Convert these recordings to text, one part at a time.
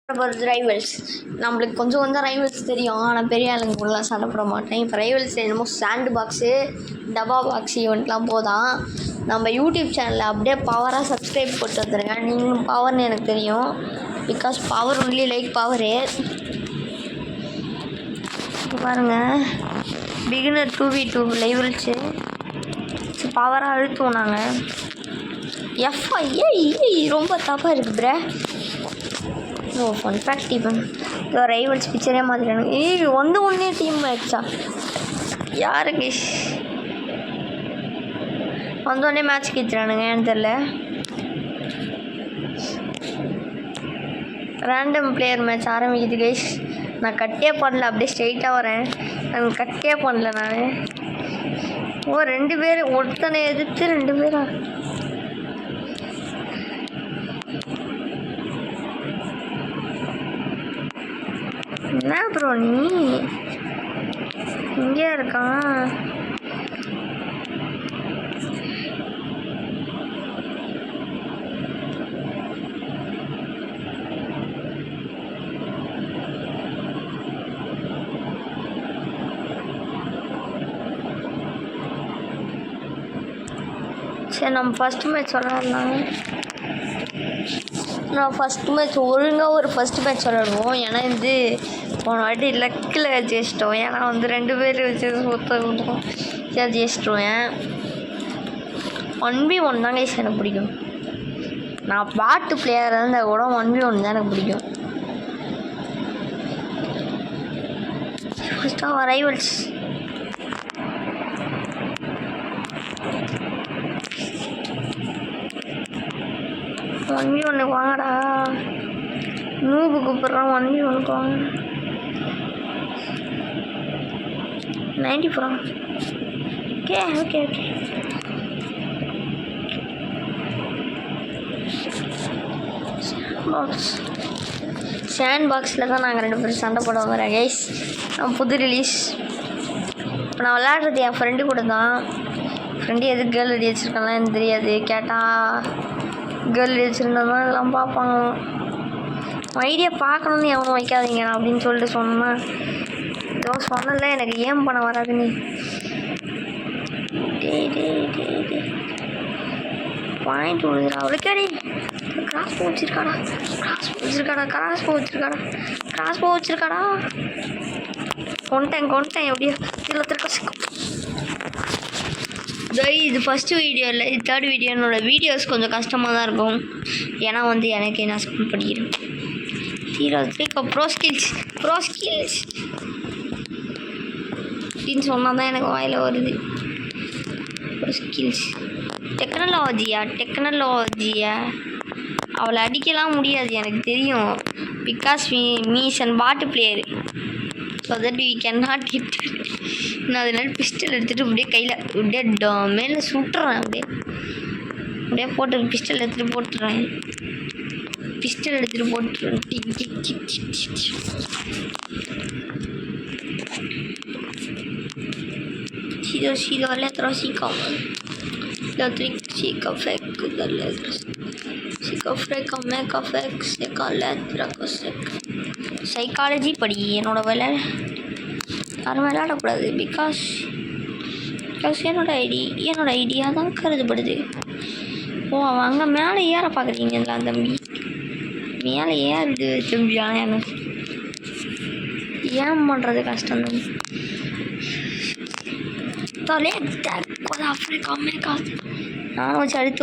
Rivals நம்மளுக்கு கொஞ்சம் rivals தெரியும். ஆனால் பெரிய ஆளுங்க கூடலாம் சண்டை போட மாட்டேன். இப்போ ரைவல்ஸ் என்னமோ சாண்ட் பாக்ஸு டபா பாக்ஸ் ஈவெண்ட்லாம் போதான். நம்ம யூடியூப் சேனலில் அப்படியே பவராக சப்ஸ்கிரைப் போட்டு வந்துருங்க. நீங்களும் பவர்னு எனக்கு தெரியும். Because power only like power. பாருங்கள், பிகினர் 2v2 ரைவல்ஸு பவராக அழுத்துவோம் நாங்கள். ரொம்ப தப்பாக இருக்குது ப்ரே. ஓ ஃபன் ஃபேக்ட் இப்போ ரைவல்ஸ் பிக்சரே மாதிரி ஒன்றே டீம் ஆயிடுச்சா? யாருக்கு வந்தோடனே மேட்ச் கிச்சுறானுங்க ஏன்னு தெரில. ரேண்டம் பிளேயர் மேட்ச் ஆரம்பிக்குது கைஸ். நான் கட்டே பண்ணல, அப்படியே ஸ்ட்ரெயிட்டாக வரேன். நான் கட்டே பண்ணல நான். ஓ 2 பேர் ஒருத்தனை எதிர்த்து 2 பேரா? என்ன ப்ரோ நீ இங்கே இருக்கான்? சரி நம்ம ஃபஸ்ட்டு மேட்ச் விளாட்லாம். நான் ஃபஸ்ட்டு மேட்ச் ஒழுங்காக ஒரு ஃபஸ்ட்டு மேட்ச் விளாடுவோம். ஏன்னா போன வாட்டி லக்கில் ஜெயிச்சிட்டோம். ஏன்னா 2 பேர் வச்சு சுத்தம் ஜெயிச்சிட்டுருவேன். 1v1 தான் கைஸ் எனக்கு பிடிக்கும். நான் பாட்டு பிளேயராக இருந்தால் கூட 1v1 தான் எனக்கு பிடிக்கும். ஃபஸ்ட்டாக ரைவல்ஸ் ஒன்வி வாங்கடா. நூபு கூப்பிட்றான். 1v1 வாங்க. 94 ஓகே ஓகே ஓகே. சாண்ட் பாக்ஸில் தான் நாங்கள் 2 பேரும் சண்டை போட வரேன் கைஸ். புது ரிலீஸ். இப்போ நான் விளையாடுறது என் ஃப்ரெண்டு கூட தான். ஃப்ரெண்டு எது கேர்ள் ரெடி வச்சுருக்கலாம் எனக்கு தெரியாது. கேட்டால் கேர்ள் வச்சுருந்தோம்னா இதெல்லாம் பார்ப்பாங்க. ஐடியா பார்க்கணுன்னு எவனும் வைக்காதீங்க அப்படின்னு சொல்லிட்டு சொன்னேன். ஏதோ சொன்னல எனக்கு ஏம் பண்ண வராது. நீ பாயிண்ட் விழுதுடா அவளுக்கேடி. கிராஸ் போ வச்சிருக்காடா. கொண்டேன் எப்படியோ இது ஃபஸ்ட்டு வீடியோ இல்லை, இது 3rd வீடியோ. என்னோட வீடியோஸ் கொஞ்சம் கஷ்டமாக தான் இருக்கும். ஏன்னா எனக்கு நான் ஸ்கூல் படிக்கிறேன். 03 ப்ரோ ஸ்கில்ஸ் அப்படின்னு சொன்னால் தான் எனக்கு வாயில் வருது. ப்ரோ ஸ்கில்ஸ் டெக்னாலஜியா அவளை அடிக்கலாம் முடியாது எனக்கு தெரியும். பிகாஸ் மீஸ் அண்ட் பாட்டு player. So that we can not get. நான் அதனால பிஸ்டல் எடுத்துகிட்டு அப்படியே கையில் அப்படியே மேலே சுட்டுறேன். அப்படியே போட்டு பிஸ்டல் எடுத்துகிட்டு போட்டுறேன். Sido letras psico da letras psico mega fake seca letra psychology படி. என்னோட யாரும் விளையாடக்கூடாது. பிகாஸ் என்னோட ஐடியா தான் கருதப்படுது. ஓ அங்கே மேலே ஏற பார்க்குறீங்களா தம்பி? மேலே ஏறுது தம்பி. ஆனால் எனக்கு ஏன் பண்ணுறது கஷ்டம் தம்பி. நானும் வச்சு அழுத்து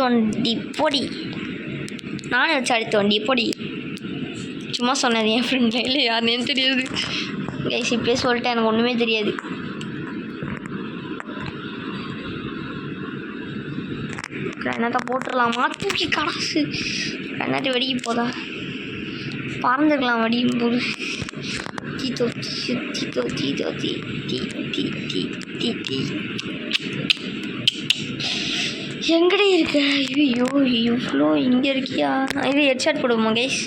வண்டி பொடி. சும்மா சொன்னது என் ஃப்ரெண்ட் இல்லை, யாருன்னு தெரியாது கைஸ். இப்படியே சொல்லிட்டேன், எனக்கு ஒன்றுமே தெரியாது. கிரானேட்டை போட்டுடலாமா? தூக்கி கடாசு கிரானேட்டை வெடிக்க போதா? பறந்துக்கலாம் வெடிக்கும் போது. எங்கடி இருக்க? ஐயோ இவ்வளோ இங்கே இருக்கியா? இது ஹெட்ஷாட் போடுவோமா கைஸ்?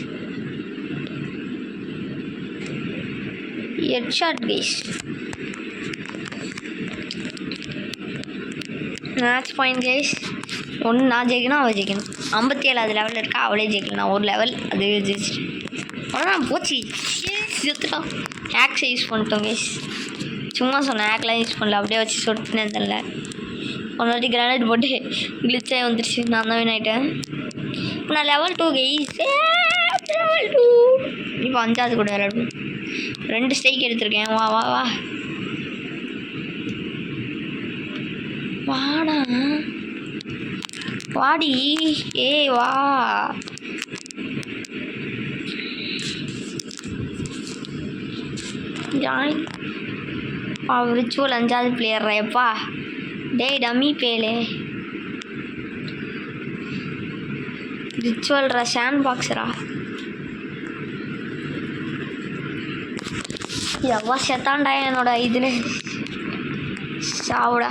Match point guys. ஒன்று நான் ஜெயிக்கணும், அவள் ஜெயிக்கணும். 57வது லெவலில் இருக்கா, அவளே ஜெயிக்கணும். நான் ஒரு லெவல் அது ஜெயிச்சிட்டேன். அவ்வளோதான் போச்சு சுற்றுட்டோம். ஹேக்ஸை யூஸ் பண்ணிட்டோம் கைஸ். சும்மா சொன்னேன், ஹேக்லாம் யூஸ் பண்ணல, அப்படியே வச்சு சொட்டுனே தெரியல. ஒரு வாட்டி கிரானைட் போட்டு கிளிச்சாகி வந்துடுச்சு. நான் தான் ஆகிட்டேன். இப்போ நான் லெவல் 2 கைஸ். லெவல் 2 இப்போ 5வது கூட விளையாடும். 2 ஸ்டைக் எடுத்திருக்கேன். வா வா வா வாடா வாடி. ஏய் வா. ஜாயின் ரிச்சுவல் 5வது பிளேயர்ரா எப்பா. டேய் டம்மி பேலே. ரிச்சுவல்ரா சாண்ட் பாக்ஸரா. எவ்வளோ செத்தான்டா என்னோட இதில். சாவுடா.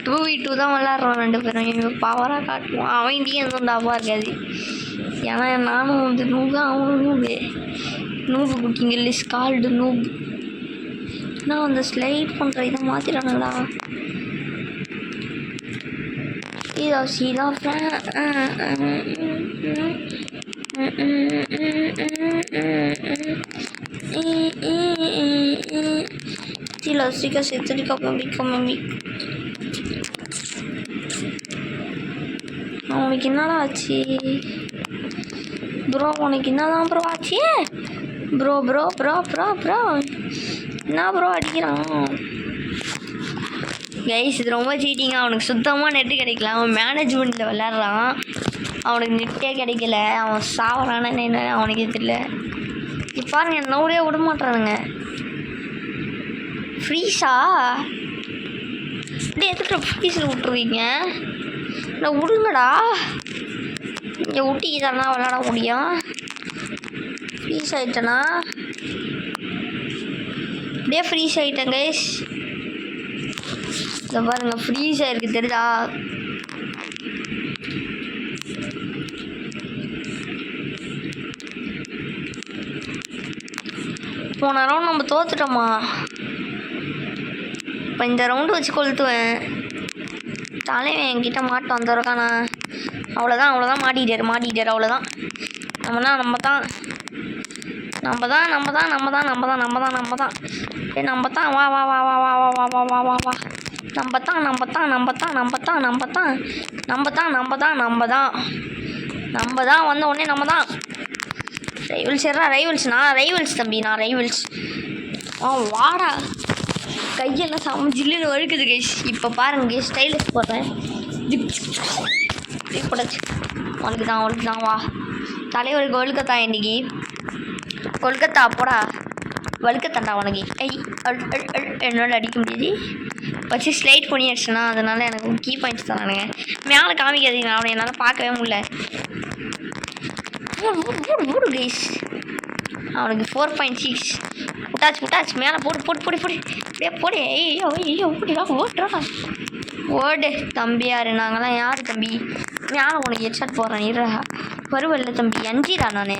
2v2 தான் விளாட்றோம் 2 பேரும். எங்கள் பவராக காட்டுவோம். அவன் இந்தியும் எதுவும் தாப்பாக இருக்காது. ஏன்னா நானும் வந்து நூபு, அவனும் நூபு குக்கிங் இஸ் கால்டு நூபு. நான் அந்த ஸ்லைட் பண்ணுற இதை மாற்றிடானுங்களா. இதோ சீதா அவனுக்கு என்னடா ஆச்சு ப்ரோ? உனக்கு என்னதான் ப்ரோ ஆச்சு bro? Bro bro bro bro என்ன ப்ரோ அடிக்கிறான் கைஸ்? இது ரொம்ப சீட்டிங்காக. அவனுக்கு சுத்தமாக நெட்டு கிடைக்கல. அவன் மேனேஜ்மெண்ட்டில் விளாட்றான். அவனுக்கு நெட்டே கிடைக்கல. அவன் சாவறானு என்ன அவனுக்கே தெரியல. இப்போ பாருங்க நோரே விட மாட்டானுங்க. ஃப்ரீஸா அப்படியே எதுக்கு ஃப்ரீஸில் விட்டுருவீங்க? நான் விடுங்கடா. இங்கே ஊட்டிக்கு தானே விளாட முடியும். ஃப்ரீஸ் ஆகிட்டேனா? அப்படியே ஃப்ரீஸ் ஆகிட்டேன் கைஸ். இதை பாருங்கள் ஃப்ரீஸ் ஆகிருக்கு தெரியுதா? போன ரவுண்ட் நம்ம தோத்துட்டோமா? இப்போ இந்த ரவுண்டு வச்சு கொளுத்துவேன். தலைவன் என்கிட்ட மாட்டோம் வந்துருக்கானா? அவ்வளோதான் மாட்டிக்கிட்டார். அவ்வளோதான். நம்ம தான் வா வா வா வா வா வா வா வா வா வா வா. நம்ம தான் வந்த உடனே நம்ம தான் ரைவல்ஸ் தம்பி. நான் ரைவல்ஸ். வாடா. கையெல்லாம் செம்ம ஜில்லுன்னு வழுக்குது கைஸ். இப்போ பாருங்க ஸ்டைலிஷ் போடுறேன். போடாச்சு. உனக்கு தான் வா. தலைவருக்கு கொல்கத்தா. இன்னைக்கு கொல்கத்தா போடா. வழுக்கத்தாண்டா உனக்கு. என்னால் அடிக்க முடியாது. வச்சு ஸ்லைட் பண்ணி அடிச்சேன்னா அதனால எனக்கு கீ பாயிண்ட்ஸ் தரானுங்க. மேலே காமிக்காதீங்க. அவனை என்னால் பார்க்கவே முடியல. மூடு கைஸ். அவனுக்கு 4.6 விட்டாச்சு. மேலே போடு அப்படியே போடு. ஐயோ ஓட்டுறா. ஓடு தம்பி. யார் நாங்களாம் யார் தம்பி? மேலே உனக்கு ஹெட்ஷாட் போடுறேன். வருவல்ல தம்பி. அஞ்சிடா நான்.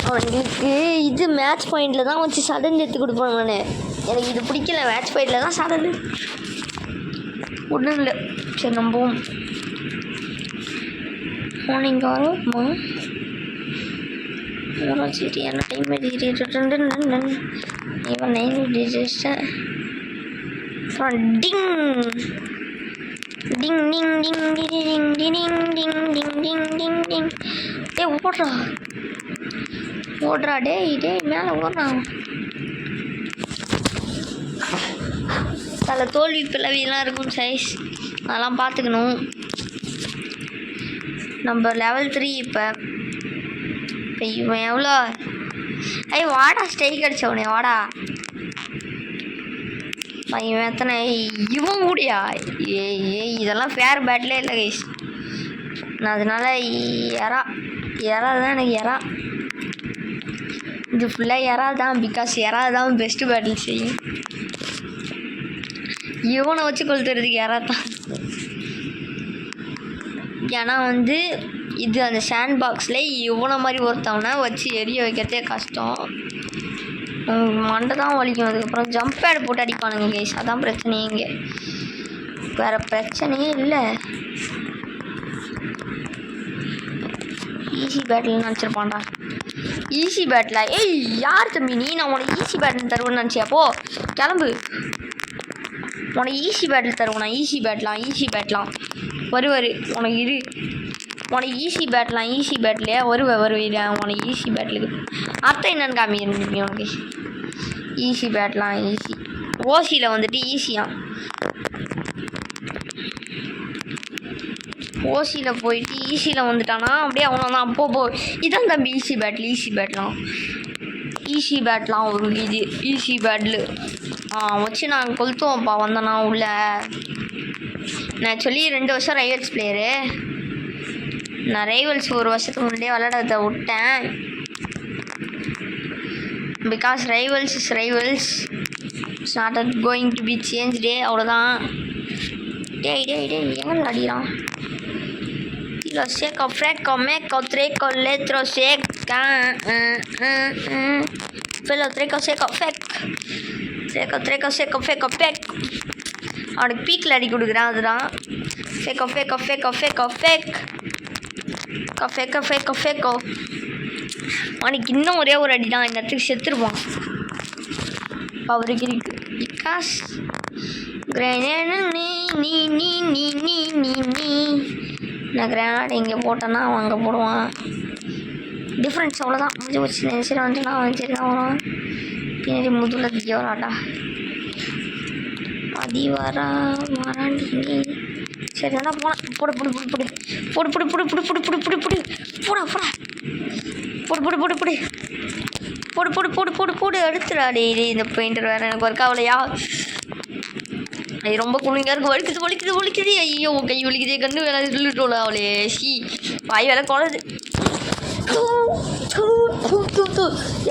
அவனுக்கு இது மேட்ச் பாயிண்டில் தான் வச்சு சடன் எடுத்து கொடுப்பேன் நான். எனக்கு இது பிடிக்கல. மேட்ச் பாயிண்டில் தான் சடன் ஒன்றும் இல்லை. சரி நம்பவும் மார்னிங் வருமா? சரி என்ன டைம் இவன் 9 டிங் டிங் டிங் டிங் டிங் டிங் டிங் டிங் டிங் டிங் டிங். ஓடுறா டேய் மேலே ஓடுறான். அதில் தோல்வி பிளவியெல்லாம் இருக்கும் சைஸ். அதெல்லாம் பார்த்துக்கணும். நம்ம லெவல் 3 இப்போ இவன் எவ்வளோ? வாடா ஸ்டைக் அடிச்சவனே வாடா. இவன் எத்தனை? இவன் கூடியா? இதெல்லாம் ஃபேர் பேட்டிலே இல்லை கைஸ். நான் அதனால எறா தான் எனக்கு இது ஃபுல்லாக எறா தான். பிகாஸ் எறா தான் பெஸ்ட்டு பேட்டில் செய்யும். இவனை வச்சு கொளுத்துறதுக்கு எறா தான். ஏன்னா வந்து இது அந்த சாண்ட் பாக்ஸில் இவனை மாதிரி ஒருத்தவனை வச்சு எரிய வைக்கிறதே கஷ்டம். மண்டை தான் வலிக்கும். அதுக்கப்புறம் ஜம்ப் பேட் போட்டு அடிப்பானுங்க கைஸ். அதான் பிரச்சனையே. இங்கே வேறு பிரச்சனையே இல்லை. ஈஸி பேட்டில் நினச்சிருப்பான்டா. ஈஸி பேட்டில் ஏய் யார் தம்பி நீ? நான் உனக்கு ஈஸி பேட்டில் தருவேன்னு நினச்சியா? போ கிளம்பு. உனக்கு ஈஸி பேட்டில் தருவேன் நான். ஈஸி பேட்டலாம் வருவார் உனக்கு. உனக்கு ஈஸி பேட்டிலே வருவேன் உனக்கு. ஈஸி பேட்டிலுக்கு அர்த்தம் என்னன்னு காமிக்கிறேன் உனக்கு. ஈஸி பேட்டலாம் ஈஸி. ஓசியில் வந்துட்டு ஈஸியாக ஓசியில் போயிட்டு ஈஸியில் வந்துட்டானா அப்படியே அவனை அப்போ இதான் தம்பி ஈஸி பேட்லாம் ஒரு இது ஈஸி பேட்டில் வச்சு நான் கொளுத்துவோம்ப்பா வந்தேன்னா உள்ள. நான் சொல்லி 2 வருஷம் ரைவல்ஸ் பிளேயரு. நான் ரைவல்ஸ் 1 வருஷத்துக்கு முன்னாடியே விளையாட விட்டேன். Because rivals is rivals started going to be change day. அவ்வளோதான். டேய் எங்கே அடிக்கிறான்? Lo seco, fresco, meco, treco, letro, seca. Pelo treco, seco, fec. Treco, seco, feco, fec. அவனுக்கு பீக்கில் அடி கொடுக்குறான். அதுதான் ஃபேக்கோ. அவனுக்கு இன்னும் ஒரே ஒரு அடி தான். இந்த இடத்துக்கு செத்துருவான் அவருக்கு இருக்கு. பிகாஸ் நீ நான் கிரானைட் இங்கே போட்டேன்னா அவன் அங்கே போடுவான். டிஃப்ரென்ஸ் அவ்வளோதான். முடிஞ்சு வச்சு நெரிசல் வந்துட்டுனா அவன் சரி தான் வருவான். பின்னாடி முதுகில் திக்க வராட்டா அதி வராண்டி நீ. சரி தானே போனேன். போட எடுத்துடாடி. இந்த பெயிண்டர் வேறு எனக்கு ஒரு கவலையா. அது ரொம்ப குளிங்காக இருக்குது. வலிக்குது. ஐயோ கை வலிக்குதே. கண்ணு வேலை சொல்லிட்டோல அவளே. வாய் வேலை குழது.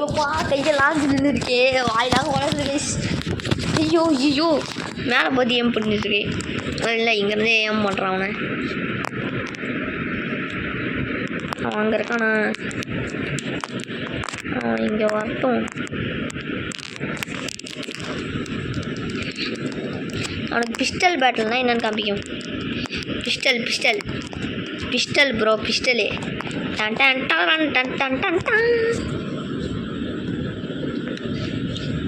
எப்பா கையெல்லாம் நின்று இருக்கே. வாயெல்லாம் குழந்தை கைஸ். ஐயோ மேலே பார்த்து ஏம் பண்ணிட்டுருக்கேன். இல்லை இங்கேருந்தே ஏம் பண்ணுறான் அவன் அங்கே இருக்கானா? அவன் இங்கே வரட்டும். அவனுக்கு பிஸ்டல் பேட்டில்னால் என்னென்னு காமிக்கும். பிஸ்டல் ப்ரோ பிஸ்டலே.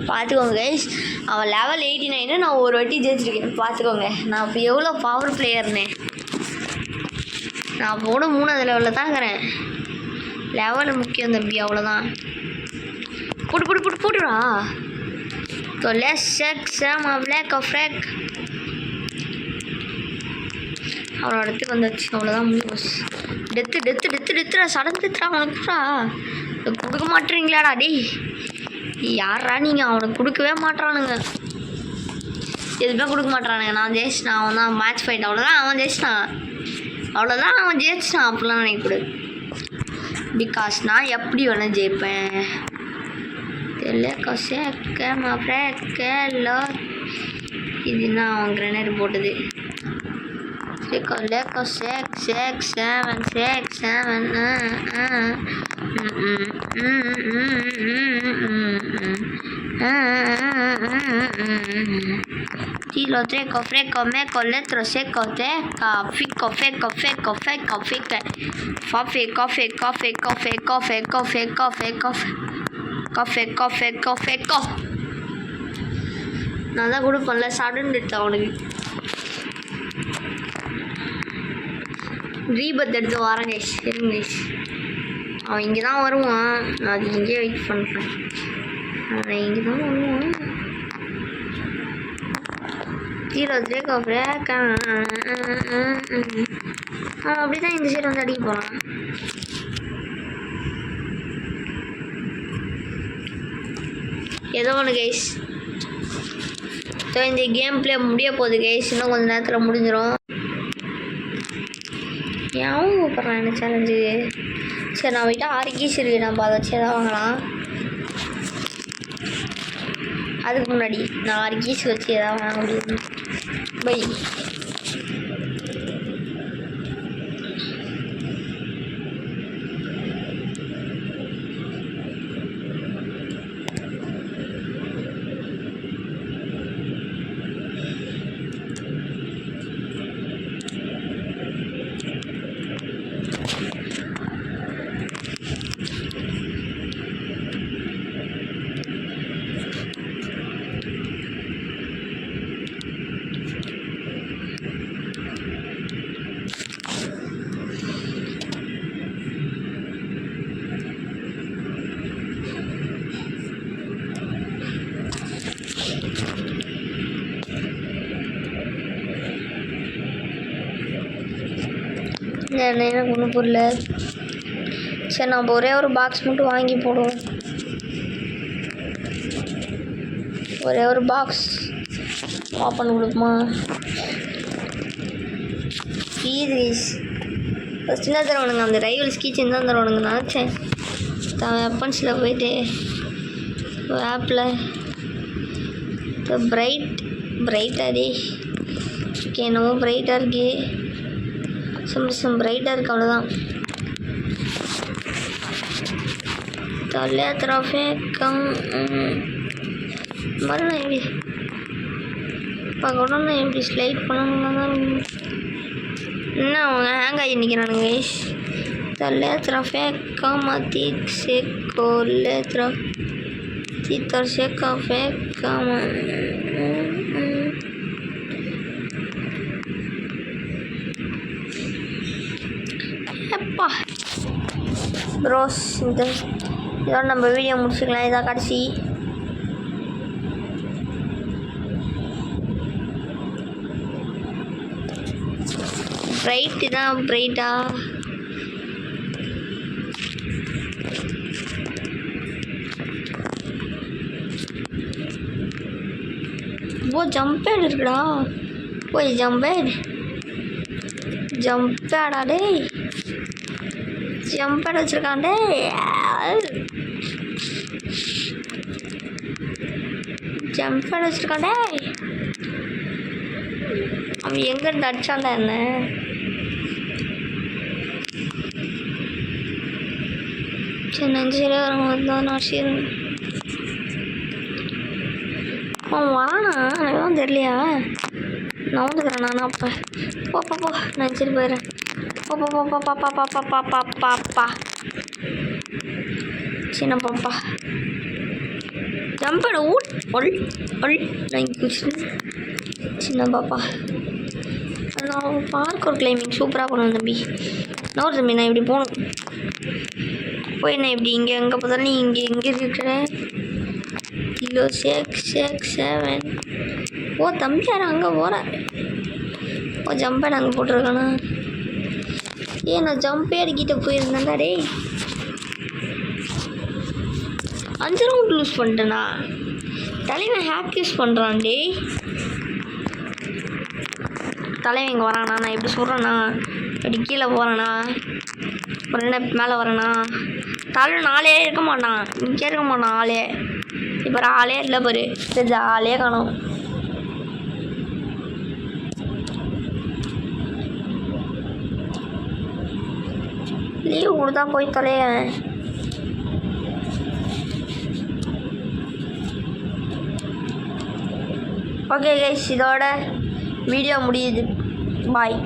பார்த்துக்கோங்க கைஸ். அவன் லெவல் 89 நான் ஒரு வாட்டி ஜெயிச்சிருக்கேன். பார்த்துக்கோங்க நான் இப்போ எவ்வளோ பவர் பிளேயர்னே. நான் போட 3வது லெவலில் தான் இருக்கிறேன். லெவலு முக்கியம் தம்பி. அவ்வளோதான். போட்டுடா. तो let's check some of lack of frack. அவனோட இடத்துக்கு வந்துச்சு. அவ்வளோதான் முடியும். டெத்து சடங்கு டெத்துறா. அவனுக்குறா கொடுக்க மாட்டேறீங்களாடா டேய். யாரா நீங்கள்? அவனுக்கு கொடுக்கவே மாட்டானுங்க. எதுவுமே கொடுக்க மாட்டானுங்க. நான் ஜெயிச்சிட்டான். அவன் தான் மேட்ச் ஃபைட். அவ்வளோதான் அவன் ஜெயிச்சிட்டான். அப்படிலாம் நினைக்கூடாது. பிகாஸ் நான் எப்படி வேணால் ஜெயிப்பேன். இதுனா அவன் கிரனேட் போட்டது. Tilo, treco, freco, meco, letro, seco, teca, fico, feco, coffee. நான் தான் கொடுப்பேன்ல சடன் எடுத்து அவனுக்கு. ரீபத் எடுத்து வரேன் கைஸ். சரிங்க கைஸ். அவன் இங்கே தான் வருவான். நான் அது இங்கேயே வெயிட் பண்ணுறேன். அவன் இங்கே தான் வருவான். அப்படி தான் இந்த சைடு வந்து அடிக்க போகிறான். ஏதோ ஒன்று கைஸ். ஸோ இந்த கேம் பிளே முடிய போகுது கைஸ். இன்னும் கொஞ்சம் நேரத்தில் முடிஞ்சிடும். ஏன் கூப்பிட்றான் என்ன சேலஞ்சு? சரி நான் போய்ட்டு 6 கீஸ் இருக்குது. நம்ம அதை வச்சு எதாவது வாங்கலாம். அதுக்கு முன்னாடி நான் 6 கீஸ் வச்சு எதாவது வாங்க முடியும். பை. எனக்கு ஒன்றும் புரியல. சரி நம்ம ஒரே ஒரு பாக்ஸ் மட்டும் வாங்கி போடுவோம். ஒரே ஒரு பாக்ஸ் ஓப்பன் கொடுக்குமா? ப்ளீஸ் ஃபஸ்ட்டு தான் தருவானுங்க. அந்த ரைவல்ஸ் கீச்சன் தான் தருவானுங்க நினச்சேன். வெப்பன்ஸில் போயிட்டு ஆப்பில் பிரைட்டாக ஓகே என்னமோ பிரைட்டாக இருக்கு. சம் பிரைட்டாக இருக்குது அவ்வளோதான். தொல்லையா த்ராஃபே கம் மறுநாள் எப்படி பார்க்கணும்னா எப்படி ஸ்லைட் பண்ணணும்னா தான் என்ன அவங்க ஹேங் ஆகி நிற்கிறானுங்க. தொல்லையா த்ராஃபே கமாத்தி செக்கோல்லே த்ரா Titor se café cama. எப்பா ப்ரோஸ் இதோட நம்ம வீடியோ முடிச்சுக்கலாம். இதான் கடைசி. பிரைட்டு தான் பிரைட்டா वो जंप पैड இருக்குடா. போய் ஜம்ப் பேடா டே. ஜம்ப் பேட் வச்சுருக்கான் டே. ஜம்ப் பேட் வச்சுருக்கான் டே. அவன் எங்கேருந்து அடிச்சான்டா என்ன? சரி நெஞ்சிலே வரும்போது தான் நான் சரி அவன் வானா எனக்கு தான் தெரியலையா? நான் வந்துக்கிறேன் நான் அப்போ போ நான் சரி போயிடுறேன். பா சின்ன பாப்பா ஜம்பட ஒல் நான் இங்கே குடிச்சிட்டு சின்ன பாப்பா நான் பார்க் ஒரு கிளைம்பிங் சூப்பராக போகணும் தம்பி. நோர் தம்பி நான் இப்படி போகணும். போய் நான் இப்படி இங்கே எங்கே பார்த்தாலும் நீ எங்கே இருக்கிறேன் கிலோ 667. ஓ தம்பி யார் அங்கே போகிறேன். ஓ ஜம்பே நாங்கள் போட்டிருக்கானா? நான் ஜம்பே அடிக்கிட்ட போயிருந்தேன்டா டே. 5 ரவுண்ட் லூஸ் பண்ணிட்டேனா? தலைவன் ஹேக் யூஸ் பண்ணுறான் டே. தலைவன் இங்கே வரானா? நான் எப்படி சொல்கிறேன்னா இப்படி கீழே போகிறேன்னா ஒரு என்ன மேலே வரேனா? தலைவன் 4 இருக்க மாட்டான். இங்கே இருக்க மாட்டான் ஆளே. இப்போ ஆளே இல்லை பாரு. சரி ஆளே காணும். லீவ் கொடுத்தா போய் தொலைய. ஓகே கைஸ் இதோட வீடியோ முடியுது. பாய்.